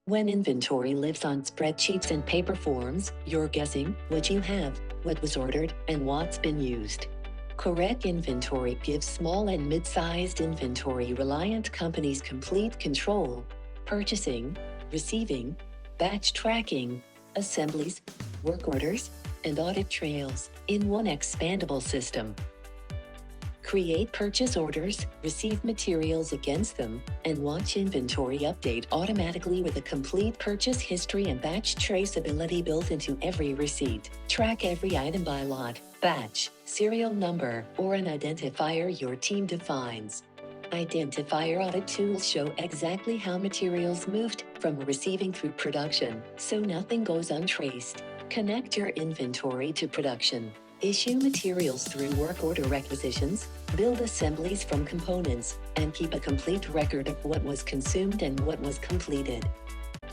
When inventory lives on spreadsheets and paper forms, you're guessing what you have, what was ordered, and what's been used. Correct inventory gives small and mid-sized inventory-reliant companies complete control: purchasing, receiving, batch tracking, assemblies, work orders, and audit trails in one expandable system. Create purchase orders, receive materials against them, and watch inventory update automatically with a complete purchase history and batch traceability built into every receipt. Track every item by lot, batch, serial number, or an identifier your team defines. Identifier audit tools show exactly how materials moved from receiving through production, so nothing goes untraced. Connect your inventory to production. Issue materials through work order requisitions, build assemblies from components, and keep a complete record of what was consumed and what was completed.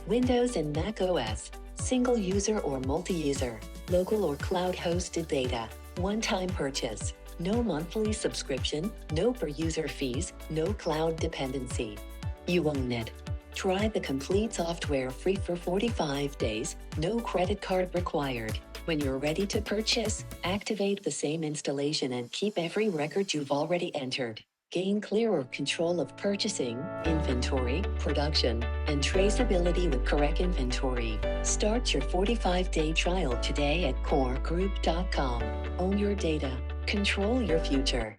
Windows and Mac OS, single user or multi-user, local or cloud-hosted data, one-time purchase, no monthly subscription, no per-user fees, no cloud dependency. You own it. Try the complete software free for 45 days, no credit card required. When you're ready to purchase, activate the same installation and keep every record you've already entered. Gain clearer control of purchasing, inventory, production, and traceability with correct inventory. Start your 45-day trial today at CORGROUP.com. Own your data. Control your future.